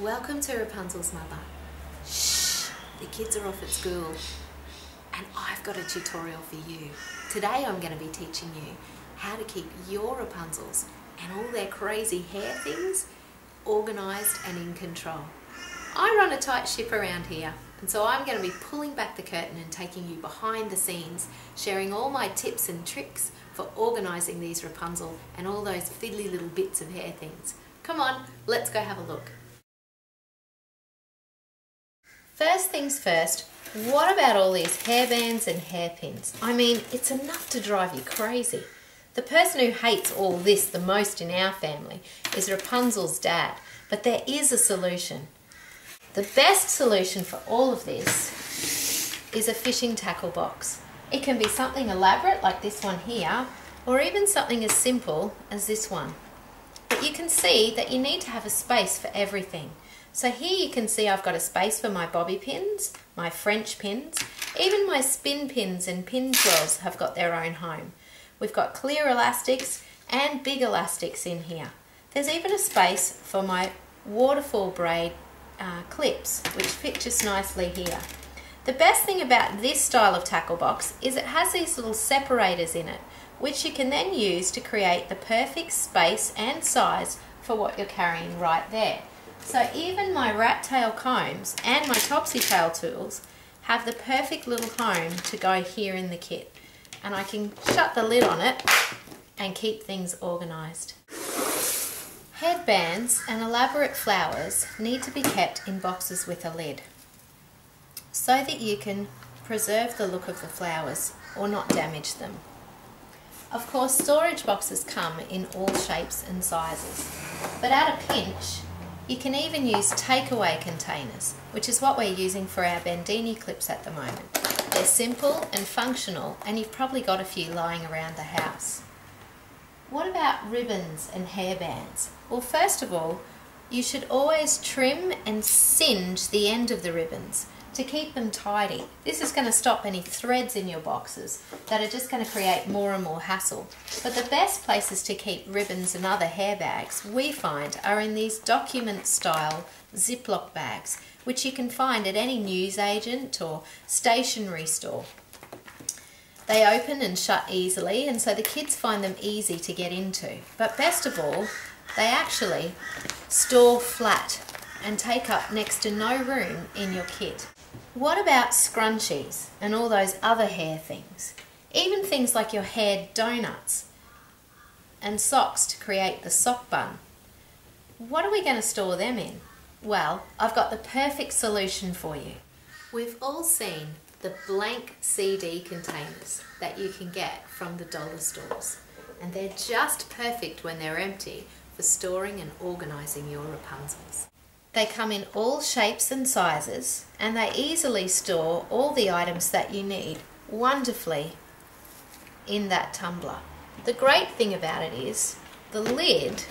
Welcome to Rapunzel's mother. Shh, the kids are off at school and I've got a tutorial for you. Today I'm going to be teaching you how to keep your Rapunzels and all their crazy hair things organised and in control. I run a tight ship around here, and so I'm going to be pulling back the curtain and taking you behind the scenes, sharing all my tips and tricks for organising these Rapunzel and all those fiddly little bits of hair things. Come on, let's go have a look. First things first, what about all these hairbands and hairpins? I mean, it's enough to drive you crazy. The person who hates all this the most in our family is Rapunzel's dad, but there is a solution. The best solution for all of this is a fishing tackle box. It can be something elaborate like this one here, or even something as simple as this one. But you can see that you need to have a space for everything. So here you can see I've got a space for my bobby pins, my French pins, even my spin pins and pin twirls have got their own home. We've got clear elastics and big elastics in here. There's even a space for my waterfall braid clips, which fit just nicely here. The best thing about this style of tackle box is it has these little separators in it, which you can then use to create the perfect space and size for what you're carrying right there. So even my rat tail combs and my topsy tail tools have the perfect little home to go here in the kit. And I can shut the lid on it and keep things organised. Headbands and elaborate flowers need to be kept in boxes with a lid so that you can preserve the look of the flowers or not damage them. Of course, storage boxes come in all shapes and sizes, but at a pinch you can even use takeaway containers, which is what we're using for our Bandini clips at the moment. They're simple and functional, and you've probably got a few lying around the house. What about ribbons and hairbands? Well, first of all, you should always trim and singe the end of the ribbons to keep them tidy. This is going to stop any threads in your boxes that are just going to create more and more hassle. But the best places to keep ribbons and other hair bags, we find, are in these document style Ziploc bags, which you can find at any newsagent or stationery store. They open and shut easily, and so the kids find them easy to get into. But best of all, they actually store flat and take up next to no room in your kit. What about scrunchies and all those other hair things? Even things like your hair donuts and socks to create the sock bun. What are we going to store them in? Well, I've got the perfect solution for you. We've all seen the blank CD containers that you can get from the dollar stores, and they're just perfect when they're empty for storing and organising your Rapunzels. They come in all shapes and sizes, and they easily store all the items that you need wonderfully in that tumbler. The great thing about it is the lid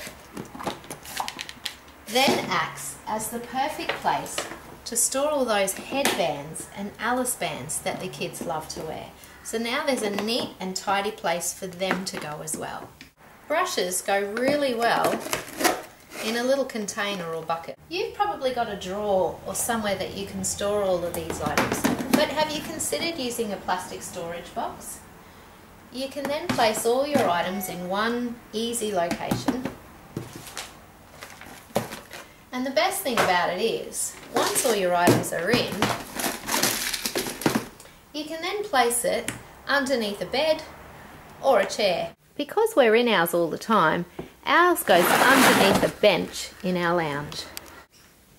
then acts as the perfect place to store all those headbands and Alice bands that the kids love to wear. So now there's a neat and tidy place for them to go as well. Brushes go really well in a little container or bucket. You've probably got a drawer or somewhere that you can store all of these items, but have you considered using a plastic storage box? You can then place all your items in one easy location. And the best thing about it is, once all your items are in, you can then place it underneath a bed or a chair. Because we're in ours all the time, ours goes underneath a bench in our lounge.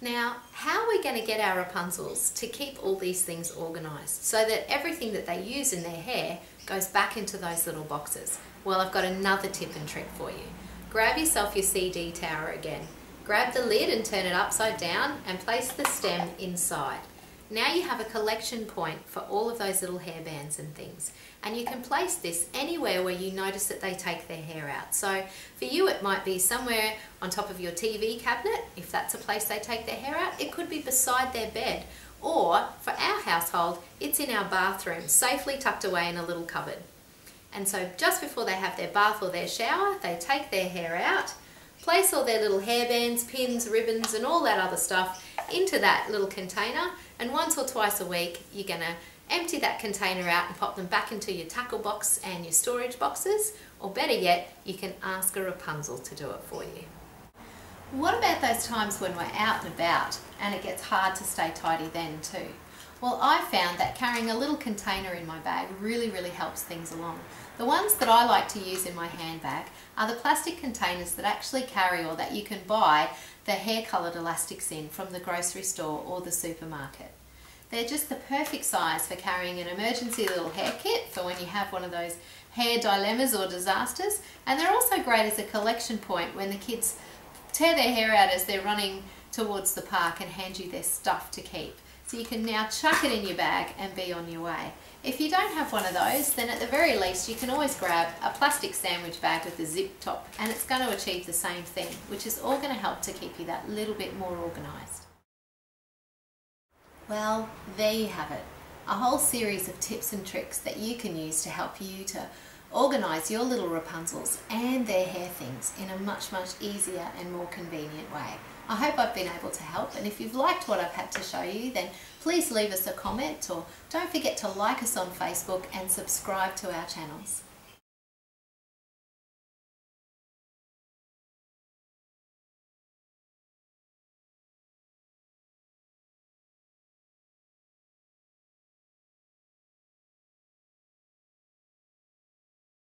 Now, how are we going to get our Rapunzels to keep all these things organised so that everything that they use in their hair goes back into those little boxes? Well, I've got another tip and trick for you. Grab yourself your CD tower again. Grab the lid and turn it upside down and place the stem inside. Now you have a collection point for all of those little hairbands and things, and you can place this anywhere where you notice that they take their hair out. So for you it might be somewhere on top of your TV cabinet, if that's a place they take their hair out. It could be beside their bed, or for our household it's in our bathroom, safely tucked away in a little cupboard. And so just before they have their bath or their shower, they take their hair out, place all their little hairbands, pins, ribbons and all that other stuff into that little container, and once or twice a week you're going to empty that container out and pop them back into your tackle box and your storage boxes, or better yet, you can ask a Rapunzel to do it for you. What about those times when we're out and about and it gets hard to stay tidy then too? Well, I found that carrying a little container in my bag really helps things along. The ones that I like to use in my handbag are the plastic containers that actually carry, or that you can buy, the hair coloured elastics in from the grocery store or the supermarket. They're just the perfect size for carrying an emergency little hair kit for when you have one of those hair dilemmas or disasters, and they're also great as a collection point when the kids tear their hair out as they're running towards the park and hand you their stuff to keep. So you can now chuck it in your bag and be on your way. If you don't have one of those, then at the very least you can always grab a plastic sandwich bag with a zip top, and it's going to achieve the same thing, which is all going to help to keep you that little bit more organised. Well, there you have it. A whole series of tips and tricks that you can use to help you to organise your little Rapunzels and their hair things in a much easier and more convenient way. I hope I've been able to help, and if you've liked what I've had to show you, then please leave us a comment, or don't forget to like us on Facebook and subscribe to our channels.